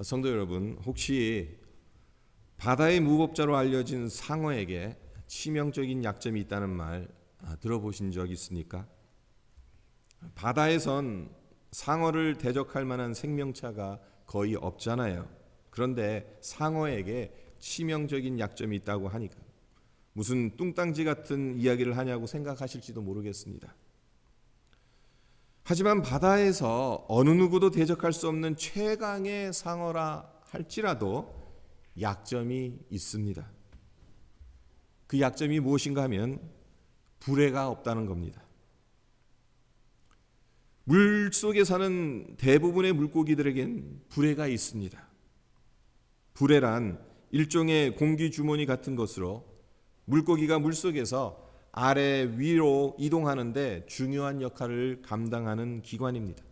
성도 여러분, 혹시 바다의 무법자로 알려진 상어에게 치명적인 약점이 있다는 말 들어보신 적 있습니까? 바다에선 상어를 대적할 만한 생명체가 거의 없잖아요. 그런데 상어에게 치명적인 약점이 있다고 하니까 무슨 뚱땅지 같은 이야기를 하냐고 생각하실지도 모르겠습니다. 하지만 바다에서 어느 누구도 대적할 수 없는 최강의 상어라 할지라도 약점이 있습니다. 그 약점이 무엇인가 하면 불에가 없다는 겁니다. 물 속에 사는 대부분의 물고기들에겐 불에가 있습니다. 불에란 일종의 공기 주머니 같은 것으로 물고기가 물속에서 아래 위로 이동하는데 중요한 역할을 감당하는 기관입니다.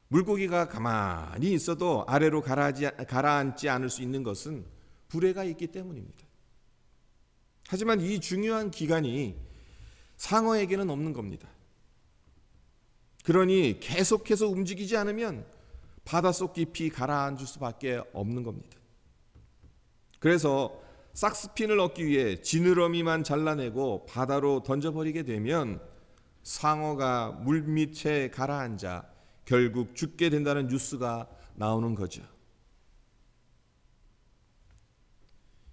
물고기가 가만히 있어도 아래로 가라앉지 않을 수 있는 것은 불에가 있기 때문입니다. 하지만 이 중요한 기관이 상어에게는 없는 겁니다. 그러니 계속해서 움직이지 않으면 바닷속 깊이 가라앉을 수밖에 없는 겁니다. 그래서 삭스핀을 얻기 위해 지느러미만 잘라내고 바다로 던져버리게 되면 상어가 물밑에 가라앉아 결국 죽게 된다는 뉴스가 나오는 거죠.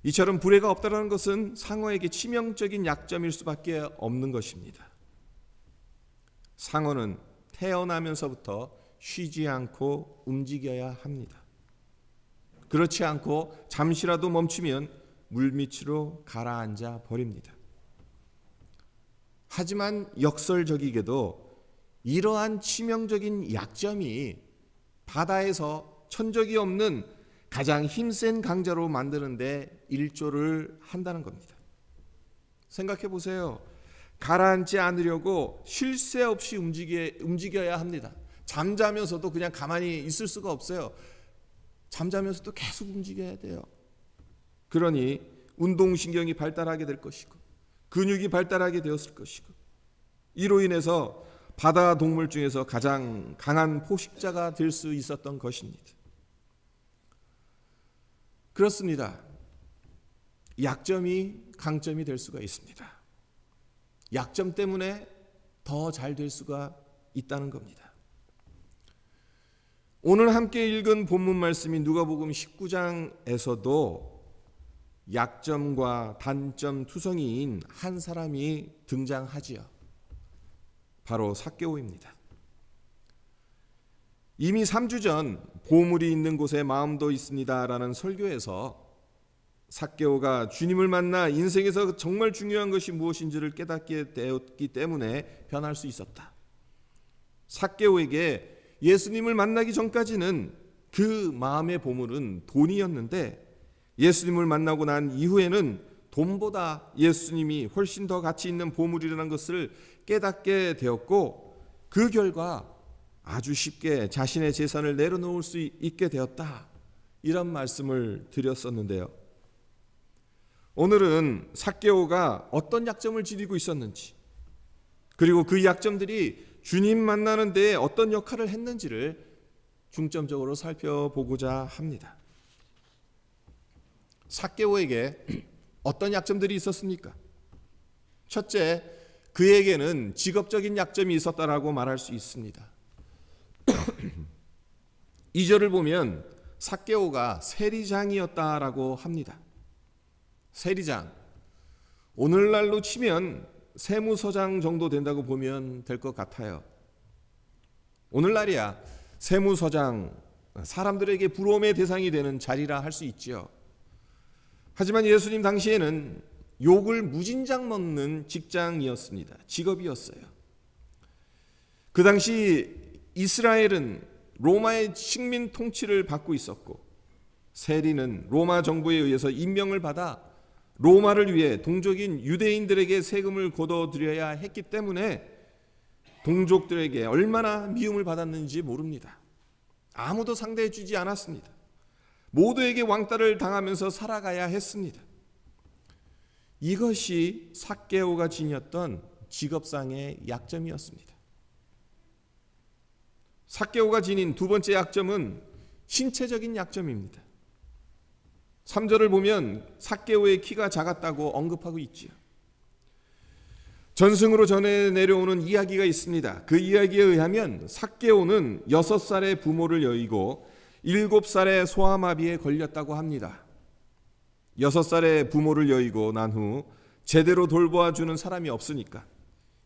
이처럼 불에가 없다는 것은 상어에게 치명적인 약점일 수밖에 없는 것입니다. 상어는 태어나면서부터 쉬지 않고 움직여야 합니다. 그렇지 않고 잠시라도 멈추면 물밑으로 가라앉아 버립니다. 하지만 역설적이게도 이러한 치명적인 약점이 바다에서 천적이 없는 가장 힘센 강자로 만드는 데 일조를 한다는 겁니다. 생각해 보세요. 가라앉지 않으려고 쉴 새 없이 움직여야 합니다. 잠자면서도 그냥 가만히 있을 수가 없어요. 잠자면서도 계속 움직여야 돼요. 그러니 운동신경이 발달하게 될 것이고 근육이 발달하게 되었을 것이고 이로 인해서 바다 동물 중에서 가장 강한 포식자가 될 수 있었던 것입니다. 그렇습니다. 약점이 강점이 될 수가 있습니다. 약점 때문에 더 잘 될 수가 있다는 겁니다. 오늘 함께 읽은 본문 말씀이 누가복음 19장에서도 약점과 단점 투성이인 한 사람이 등장하지요. 바로 삭개오입니다. 이미 3주 전 보물이 있는 곳에 마음도 있습니다라는 설교에서 삭개오가 주님을 만나 인생에서 정말 중요한 것이 무엇인지를 깨닫게 되었기 때문에 변할 수 있었다. 삭개오에게 예수님을 만나기 전까지는 그 마음의 보물은 돈이었는데 예수님을 만나고 난 이후에는 돈보다 예수님이 훨씬 더 가치 있는 보물이라는 것을 깨닫게 되었고 그 결과 아주 쉽게 자신의 재산을 내려놓을 수 있게 되었다. 이런 말씀을 드렸었는데요. 오늘은 삭개오가 어떤 약점을 지니고 있었는지 그리고 그 약점들이 주님 만나는 데에 어떤 역할을 했는지를 중점적으로 살펴보고자 합니다. 삭개오에게 어떤 약점들이 있었습니까? 첫째, 그에게는 직업적인 약점이 있었다라고 말할 수 있습니다. 2절을 보면 삭개오가 세리장이었다라고 합니다. 세리장, 오늘날로 치면 세무서장 정도 된다고 보면 될 것 같아요. 오늘날이야 세무서장, 사람들에게 부러움의 대상이 되는 자리라 할 수 있지요. 하지만 예수님 당시에는 욕을 무진장 먹는 직장이었습니다. 직업이었어요. 그 당시 이스라엘은 로마의 식민 통치를 받고 있었고 세리는 로마 정부에 의해서 임명을 받아 로마를 위해 동족인 유대인들에게 세금을 거둬들여야 했기 때문에 동족들에게 얼마나 미움을 받았는지 모릅니다. 아무도 상대해 주지 않았습니다. 모두에게 왕따를 당하면서 살아가야 했습니다. 이것이 삭개오가 지녔던 직업상의 약점이었습니다. 삭개오가 지닌 두 번째 약점은 신체적인 약점입니다. 3절을 보면 삭개오의 키가 작았다고 언급하고 있지요. 전승으로 전해 내려오는 이야기가 있습니다. 그 이야기에 의하면 삭개오는 6살의 부모를 여의고 7살의 소아마비에 걸렸다고 합니다. 6살의 부모를 여의고 난 후 제대로 돌보아주는 사람이 없으니까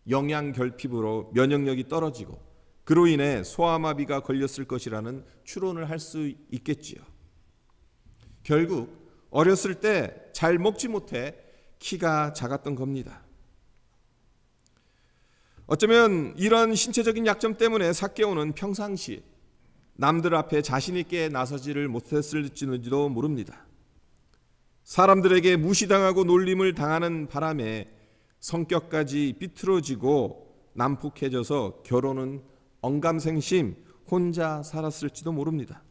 영양결핍으로 면역력이 떨어지고 그로 인해 소아마비가 걸렸을 것이라는 추론을 할 수 있겠지요. 결국 어렸을 때 잘 먹지 못해 키가 작았던 겁니다. 어쩌면 이런 신체적인 약점 때문에 삭개오는 평상시 남들 앞에 자신 있게 나서지를 못했을지도 모릅니다. 사람들에게 무시당하고 놀림을 당하는 바람에 성격까지 삐뚤어지고 난폭해져서 결혼은 언감생심 혼자 살았을지도 모릅니다.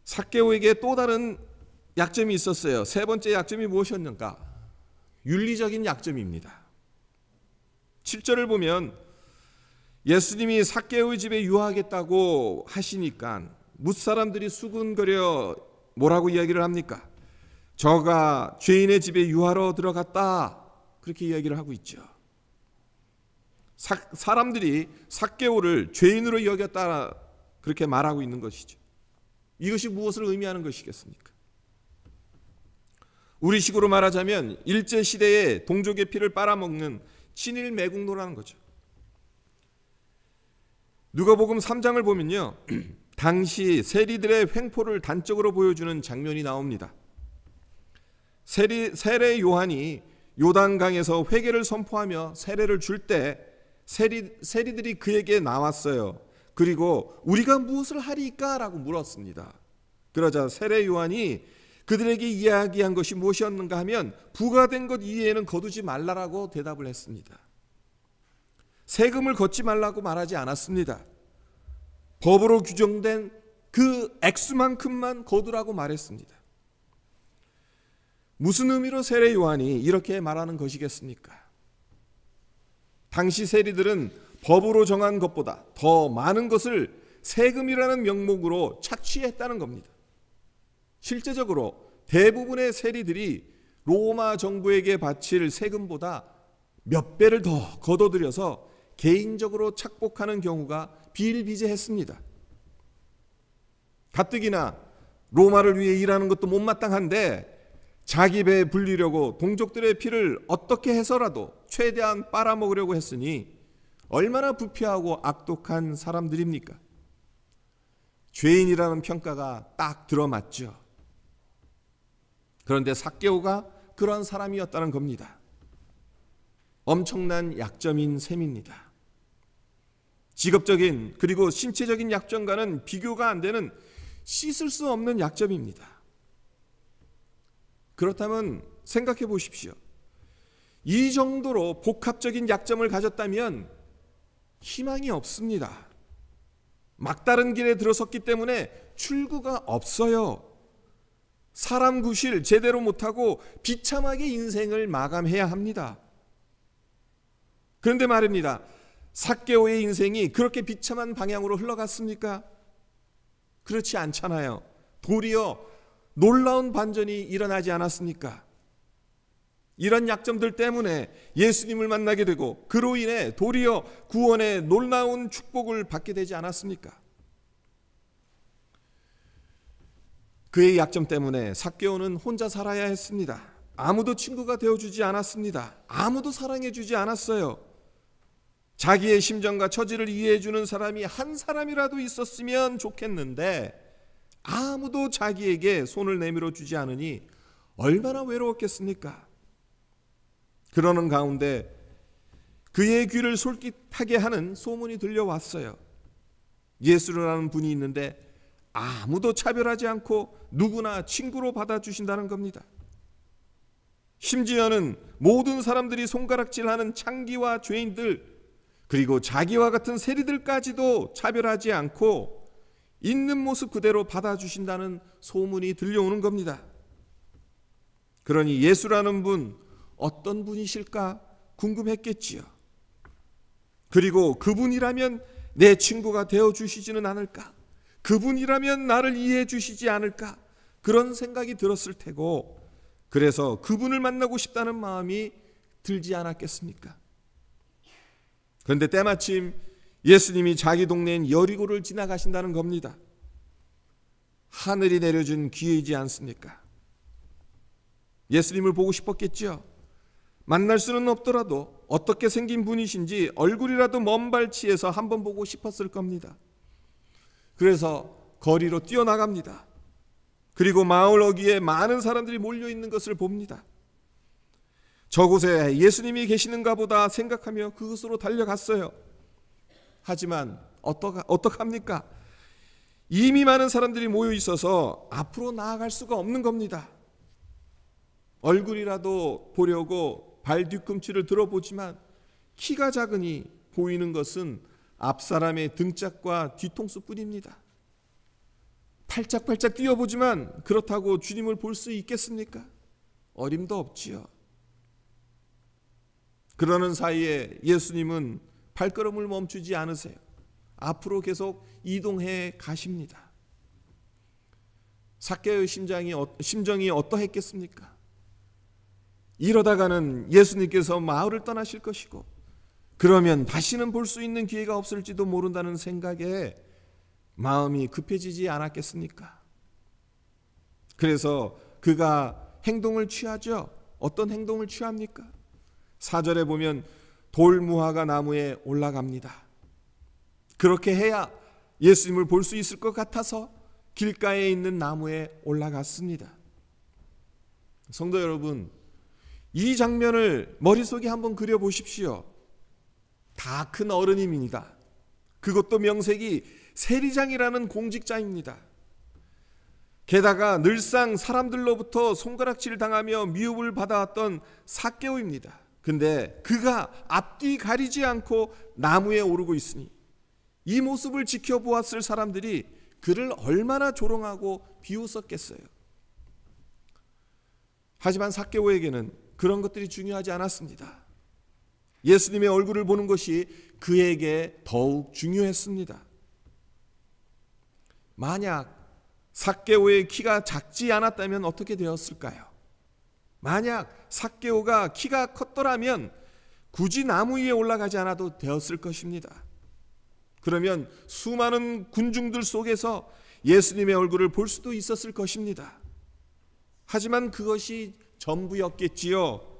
삭개오에게 또 다른 약점이 있었어요. 세 번째 약점이 무엇이었는가? 윤리적인 약점입니다. 7절을 보면 예수님이 삭개오의 집에 유하겠다고 하시니까 뭇사람들이 수군거려 뭐라고 이야기를 합니까? 저가 죄인의 집에 유하러 들어갔다, 그렇게 이야기를 하고 있죠. 사람들이 삭개오를 죄인으로 여겼다, 그렇게 말하고 있는 것이죠. 이것이 무엇을 의미하는 것이겠습니까? 우리식으로 말하자면 일제시대에 동족의 피를 빨아먹는 친일 매국노라는 거죠. 누가복음 3장을 보면요, 당시 세리들의 횡포를 단적으로 보여주는 장면이 나옵니다. 세례 요한이 요단강에서 회개를 선포하며 세례를 줄 때 세리들이 그에게 나왔어요. 그리고 우리가 무엇을 하리까? 라고 물었습니다. 그러자 세례 요한이 그들에게 이야기한 것이 무엇이었는가 하면 부과된 것 이외에는 거두지 말라라고 대답을 했습니다. 세금을 걷지 말라고 말하지 않았습니다. 법으로 규정된 그 액수만큼만 거두라고 말했습니다. 무슨 의미로 세례 요한이 이렇게 말하는 것이겠습니까? 당시 세리들은 법으로 정한 것보다 더 많은 것을 세금이라는 명목으로 착취했다는 겁니다. 실제적으로 대부분의 세리들이 로마 정부에게 바칠 세금보다 몇 배를 더 거둬들여서 개인적으로 착복하는 경우가 비일비재했습니다. 가뜩이나 로마를 위해 일하는 것도 못마땅한데 자기 배에 불리려고 동족들의 피를 어떻게 해서라도 최대한 빨아먹으려고 했으니 얼마나 부패하고 악독한 사람들입니까? 죄인이라는 평가가 딱 들어맞죠. 그런데 삭개오가 그런 사람이었다는 겁니다. 엄청난 약점인 셈입니다. 직업적인 그리고 신체적인 약점과는 비교가 안 되는 씻을 수 없는 약점입니다. 그렇다면 생각해 보십시오. 이 정도로 복합적인 약점을 가졌다면 희망이 없습니다. 막다른 길에 들어섰기 때문에 출구가 없어요. 사람 구실 제대로 못하고 비참하게 인생을 마감해야 합니다. 그런데 말입니다. 삭개오의 인생이 그렇게 비참한 방향으로 흘러갔습니까? 그렇지 않잖아요. 도리어 놀라운 반전이 일어나지 않았습니까? 이런 약점들 때문에 예수님을 만나게 되고 그로 인해 도리어 구원의 놀라운 축복을 받게 되지 않았습니까? 그의 약점 때문에 삭개오는 혼자 살아야 했습니다. 아무도 친구가 되어주지 않았습니다. 아무도 사랑해주지 않았어요. 자기의 심정과 처지를 이해해주는 사람이 한 사람이라도 있었으면 좋겠는데 아무도 자기에게 손을 내밀어 주지 않으니 얼마나 외로웠겠습니까? 그러는 가운데 그의 귀를 솔깃하게 하는 소문이 들려왔어요. 예수라는 분이 있는데 아무도 차별하지 않고 누구나 친구로 받아주신다는 겁니다. 심지어는 모든 사람들이 손가락질하는 창기와 죄인들 그리고 자기와 같은 세리들까지도 차별하지 않고 있는 모습 그대로 받아주신다는 소문이 들려오는 겁니다. 그러니 예수라는 분 어떤 분이실까 궁금했겠지요. 그리고 그분이라면 내 친구가 되어주시지는 않을까? 그분이라면 나를 이해해 주시지 않을까? 그런 생각이 들었을 테고, 그래서 그분을 만나고 싶다는 마음이 들지 않았겠습니까? 그런데 때마침 예수님이 자기 동네인 여리고를 지나가신다는 겁니다. 하늘이 내려준 기회이지 않습니까? 예수님을 보고 싶었겠죠. 만날 수는 없더라도 어떻게 생긴 분이신지 얼굴이라도 먼 발치에서 한번 보고 싶었을 겁니다. 그래서 거리로 뛰어나갑니다. 그리고 마을 어귀에 많은 사람들이 몰려있는 것을 봅니다. 저곳에 예수님이 계시는가 보다 생각하며 그곳으로 달려갔어요. 하지만 어떡합니까? 이미 많은 사람들이 모여 있어서 앞으로 나아갈 수가 없는 겁니다. 얼굴이라도 보려고 발 뒤꿈치를 들어보지만 키가 작으니 보이는 것은 앞사람의 등짝과 뒤통수 뿐입니다. 팔짝팔짝 뛰어보지만 그렇다고 주님을 볼 수 있겠습니까? 어림도 없지요. 그러는 사이에 예수님은 발걸음을 멈추지 않으세요. 앞으로 계속 이동해 가십니다. 삭개오의 심정이 어떠했겠습니까? 이러다가는 예수님께서 마을을 떠나실 것이고, 그러면 다시는 볼 수 있는 기회가 없을지도 모른다는 생각에 마음이 급해지지 않았겠습니까? 그래서 그가 행동을 취하죠. 어떤 행동을 취합니까? 4절에 보면 돌무화과 나무에 올라갑니다. 그렇게 해야 예수님을 볼 수 있을 것 같아서 길가에 있는 나무에 올라갔습니다. 성도 여러분, 이 장면을 머릿속에 한번 그려보십시오. 다 큰 어른입니다. 그것도 명색이 세리장이라는 공직자입니다. 게다가 늘상 사람들로부터 손가락질 당하며 미움을 받아왔던 삭개오입니다. 근데 그가 앞뒤 가리지 않고 나무에 오르고 있으니 이 모습을 지켜보았을 사람들이 그를 얼마나 조롱하고 비웃었겠어요. 하지만 삭개오에게는 그런 것들이 중요하지 않았습니다. 예수님의 얼굴을 보는 것이 그에게 더욱 중요했습니다. 만약 삭개오의 키가 작지 않았다면 어떻게 되었을까요? 만약 삭개오가 키가 컸더라면 굳이 나무 위에 올라가지 않아도 되었을 것입니다. 그러면 수많은 군중들 속에서 예수님의 얼굴을 볼 수도 있었을 것입니다. 하지만 그것이 전부였겠지요.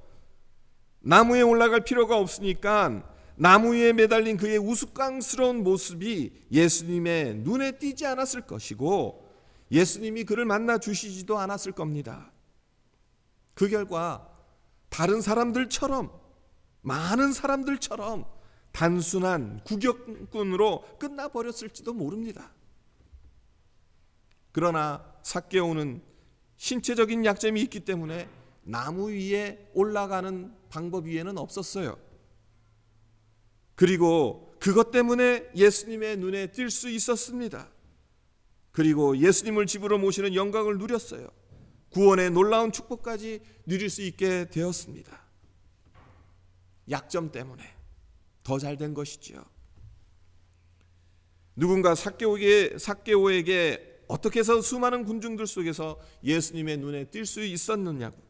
나무에 올라갈 필요가 없으니까 나무 위에 매달린 그의 우스꽝스러운 모습이 예수님의 눈에 띄지 않았을 것이고, 예수님이 그를 만나 주시지도 않았을 겁니다. 그 결과 다른 사람들처럼, 많은 사람들처럼 단순한 구경꾼으로 끝나버렸을지도 모릅니다. 그러나 삭개오는 신체적인 약점이 있기 때문에 나무 위에 올라가는 방법 위에는 없었어요. 그리고 그것 때문에 예수님의 눈에 띌 수 있었습니다. 그리고 예수님을 집으로 모시는 영광을 누렸어요. 구원의 놀라운 축복까지 누릴 수 있게 되었습니다. 약점 때문에 더 잘 된 것이지요. 누군가 삭개오에게 어떻게 해서 수많은 군중들 속에서 예수님의 눈에 띌 수 있었느냐고,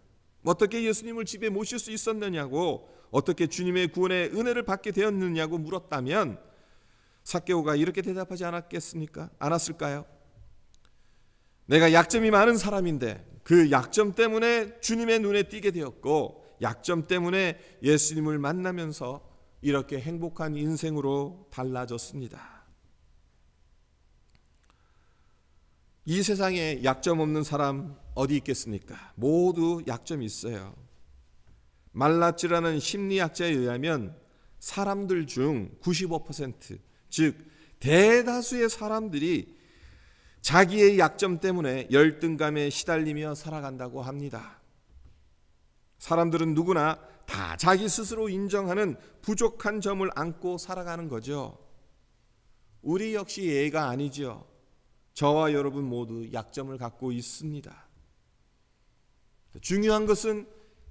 어떻게 예수님을 집에 모실 수 있었느냐고, 어떻게 주님의 구원의 은혜를 받게 되었느냐고 물었다면 삭개오가 이렇게 대답하지 않았을까요? 내가 약점이 많은 사람인데 그 약점 때문에 주님의 눈에 띄게 되었고, 약점 때문에 예수님을 만나면서 이렇게 행복한 인생으로 달라졌습니다. 이 세상에 약점 없는 사람 어디 있겠습니까? 모두 약점이 있어요. 말라츠라는 심리학자에 의하면 사람들 중 95%, 즉 대다수의 사람들이 자기의 약점 때문에 열등감에 시달리며 살아간다고 합니다. 사람들은 누구나 다 자기 스스로 인정하는 부족한 점을 안고 살아가는 거죠. 우리 역시 예가 아니죠. 저와 여러분 모두 약점을 갖고 있습니다. 중요한 것은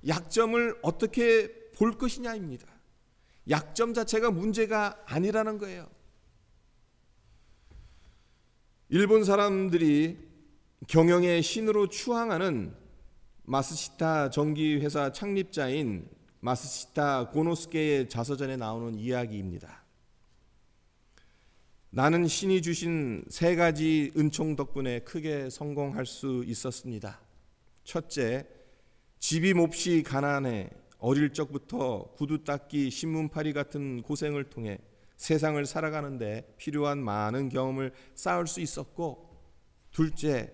약점을 어떻게 볼 것이냐입니다. 약점 자체가 문제가 아니라는 거예요. 일본 사람들이 경영의 신으로 추앙하는 마쓰시타 전기회사 창립자인 마쓰시타 고노스케의 자서전에 나오는 이야기입니다. 나는 신이 주신 3가지 은총 덕분에 크게 성공할 수 있었습니다. 첫째, 집이 몹시 가난해 어릴 적부터 구두 닦기, 신문팔이 같은 고생을 통해 세상을 살아가는데 필요한 많은 경험을 쌓을 수 있었고, 둘째,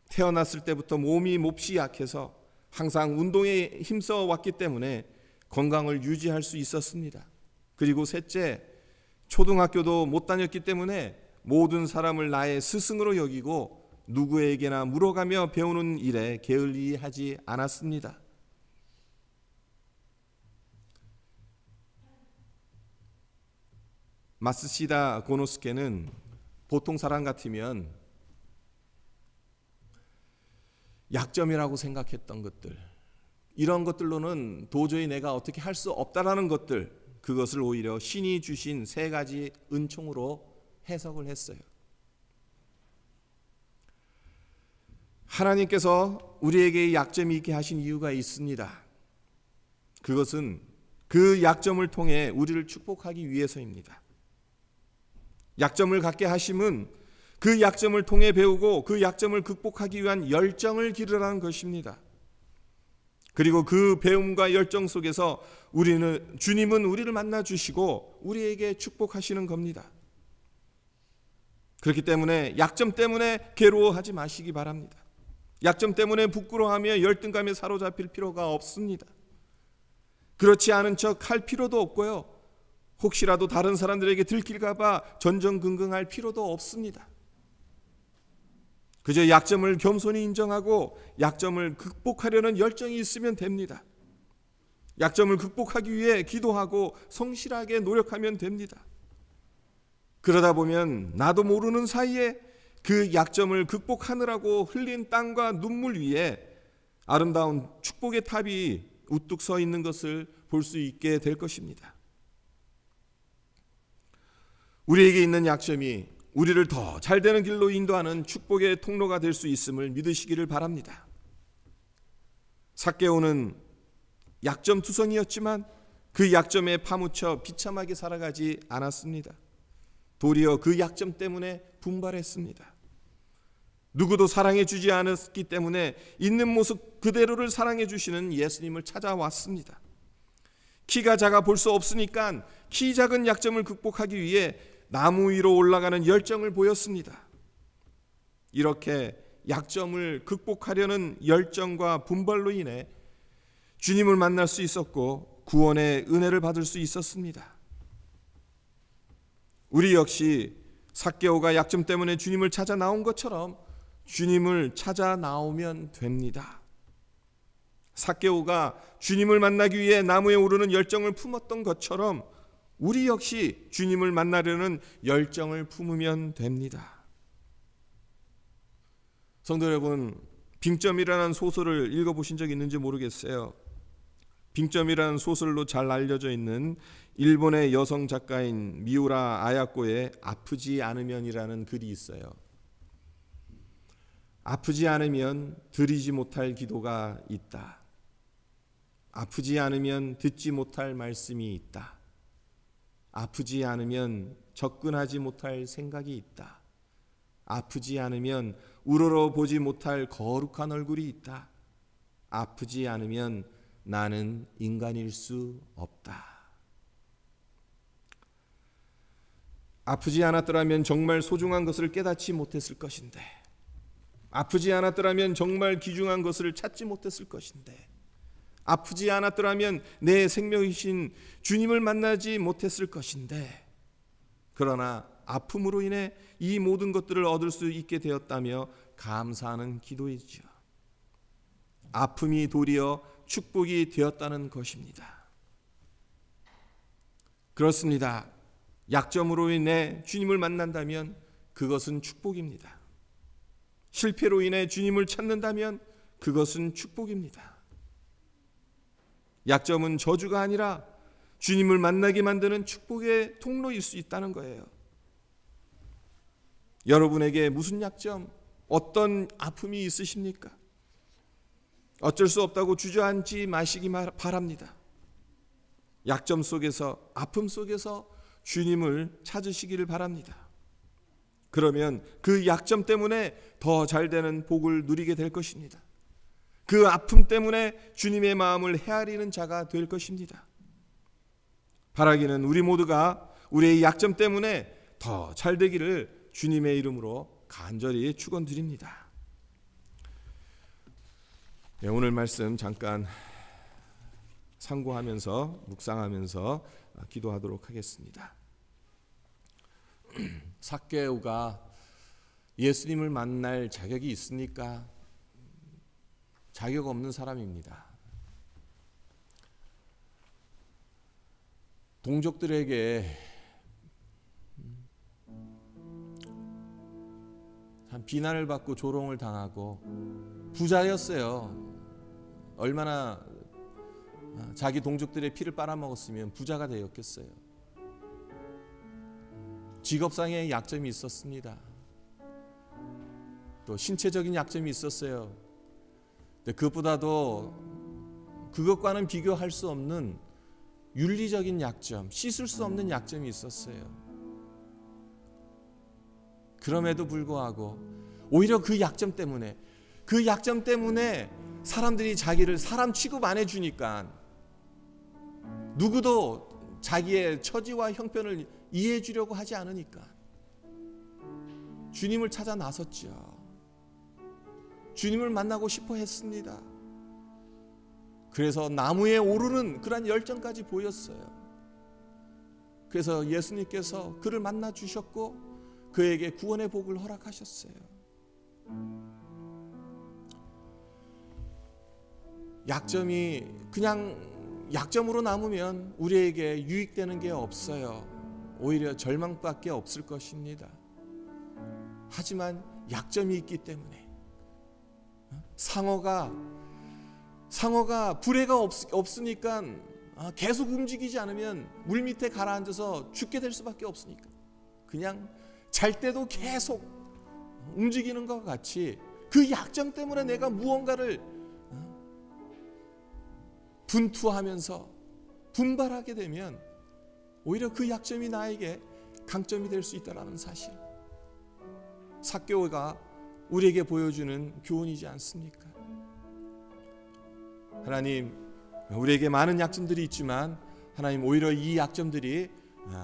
태어났을 때부터 몸이 몹시 약해서 항상 운동에 힘써 왔기 때문에 건강을 유지할 수 있었습니다. 그리고 셋째, 초등학교도 못 다녔기 때문에 모든 사람을 나의 스승으로 여기고 누구에게나 물어가며 배우는 일에 게을리하지 않았습니다. 마쓰시타 고노스케는 보통 사람 같으면 약점이라고 생각했던 것들, 이런 것들로는 도저히 내가 어떻게 할 수 없다라는 것들, 그것을 오히려 신이 주신 3가지 은총으로 해석을 했어요. 하나님께서 우리에게 약점이 있게 하신 이유가 있습니다. 그것은 그 약점을 통해 우리를 축복하기 위해서입니다. 약점을 갖게 하심은 그 약점을 통해 배우고 그 약점을 극복하기 위한 열정을 기르라는 것입니다. 그리고 그 배움과 열정 속에서 주님은 우리를 만나 주시고 우리에게 축복하시는 겁니다. 그렇기 때문에 약점 때문에 괴로워하지 마시기 바랍니다. 약점 때문에 부끄러워하며 열등감에 사로잡힐 필요가 없습니다. 그렇지 않은 척 할 필요도 없고요. 혹시라도 다른 사람들에게 들킬까 봐 전전긍긍할 필요도 없습니다. 그저 약점을 겸손히 인정하고 약점을 극복하려는 열정이 있으면 됩니다. 약점을 극복하기 위해 기도하고 성실하게 노력하면 됩니다. 그러다 보면 나도 모르는 사이에 그 약점을 극복하느라고 흘린 땀과 눈물 위에 아름다운 축복의 탑이 우뚝 서 있는 것을 볼 수 있게 될 것입니다. 우리에게 있는 약점이 우리를 더 잘되는 길로 인도하는 축복의 통로가 될 수 있음을 믿으시기를 바랍니다. 삭개오는 약점투성이었지만 그 약점에 파묻혀 비참하게 살아가지 않았습니다. 도리어 그 약점 때문에 분발했습니다. 누구도 사랑해 주지 않았기 때문에 있는 모습 그대로를 사랑해 주시는 예수님을 찾아왔습니다. 키가 작아 볼 수 없으니까 키 작은 약점을 극복하기 위해 나무 위로 올라가는 열정을 보였습니다. 이렇게 약점을 극복하려는 열정과 분발로 인해 주님을 만날 수 있었고 구원의 은혜를 받을 수 있었습니다. 우리 역시 삭개오가 약점 때문에 주님을 찾아 나온 것처럼 주님을 찾아 나오면 됩니다. 삭개오가 주님을 만나기 위해 나무에 오르는 열정을 품었던 것처럼 우리 역시 주님을 만나려는 열정을 품으면 됩니다. 성도 여러분, 빙점이라는 소설을 읽어보신 적 있는지 모르겠어요. 빙점이라는 소설로 잘 알려져 있는 일본의 여성 작가인 미우라 아야코의 아프지 않으면이라는 글이 있어요. 아프지 않으면 드리지 못할 기도가 있다. 아프지 않으면 듣지 못할 말씀이 있다. 아프지 않으면 접근하지 못할 생각이 있다. 아프지 않으면 우러러 보지 못할 거룩한 얼굴이 있다. 아프지 않으면 나는 인간일 수 없다. 아프지 않았더라면 정말 소중한 것을 깨닫지 못했을 것인데, 아프지 않았더라면 정말 귀중한 것을 찾지 못했을 것인데, 아프지 않았더라면 내 생명이신 주님을 만나지 못했을 것인데, 그러나 아픔으로 인해 이 모든 것들을 얻을 수 있게 되었다며 감사하는 기도이죠. 아픔이 도리어 축복이 되었다는 것입니다. 그렇습니다. 약점으로 인해 주님을 만난다면 그것은 축복입니다. 실패로 인해 주님을 찾는다면 그것은 축복입니다. 약점은 저주가 아니라 주님을 만나게 만드는 축복의 통로일 수 있다는 거예요. 여러분에게 무슨 약점, 어떤 아픔이 있으십니까? 어쩔 수 없다고 주저앉지 마시기 바랍니다. 약점 속에서, 아픔 속에서 주님을 찾으시기를 바랍니다. 그러면 그 약점 때문에 더 잘되는 복을 누리게 될 것입니다. 그 아픔 때문에 주님의 마음을 헤아리는 자가 될 것입니다. 바라기는 우리 모두가 우리의 약점 때문에 더 잘되기를 주님의 이름으로 간절히 축원드립니다. 네, 오늘 말씀 잠깐 상고하면서 묵상하면서 기도하도록 하겠습니다. 삭개오가 예수님을 만날 자격이 있습니까? 자격 없는 사람입니다. 동족들에게 참 비난을 받고 조롱을 당하고 부자였어요. 얼마나 자기 동족들의 피를 빨아먹었으면 부자가 되었겠어요. 직업상의 약점이 있었습니다. 또 신체적인 약점이 있었어요. 근데 그것보다도 그것과는 비교할 수 없는 윤리적인 약점, 씻을 수 없는 약점이 있었어요. 그럼에도 불구하고 오히려 그 약점 때문에 사람들이 자기를 사람 취급 안 해주니까 누구도 자기의 처지와 형편을 이해해 주려고 하지 않으니까 주님을 찾아 나섰죠. 주님을 만나고 싶어 했습니다. 그래서 나무에 오르는 그런 열정까지 보였어요. 그래서 예수님께서 그를 만나 주셨고 그에게 구원의 복을 허락하셨어요. 약점이 그냥 약점으로 남으면 우리에게 유익되는 게 없어요. 오히려 절망밖에 없을 것입니다. 하지만 약점이 있기 때문에 상어가 불에가 없으니까 계속 움직이지 않으면 물 밑에 가라앉아서 죽게 될 수밖에 없으니까 그냥 잘 때도 계속 움직이는 것 같이 그 약점 때문에 내가 무언가를 분투하면서 분발하게 되면 오히려 그 약점이 나에게 강점이 될 수 있다는 사실, 삭개오가 우리에게 보여주는 교훈이지 않습니까? 하나님, 우리에게 많은 약점들이 있지만 하나님 오히려 이 약점들이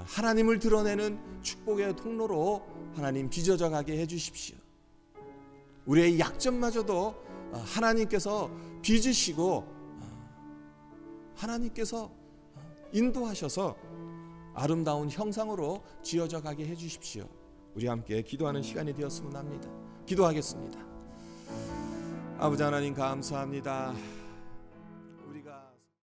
하나님을 드러내는 축복의 통로로 하나님 빚어져 가게 해주십시오. 우리의 약점마저도 하나님께서 빚으시고 하나님께서 인도하셔서 아름다운 형상으로 지어져 가게 해주십시오. 우리 함께 기도하는 시간이 되었으면 합니다. 기도하겠습니다. 아버지 하나님 감사합니다.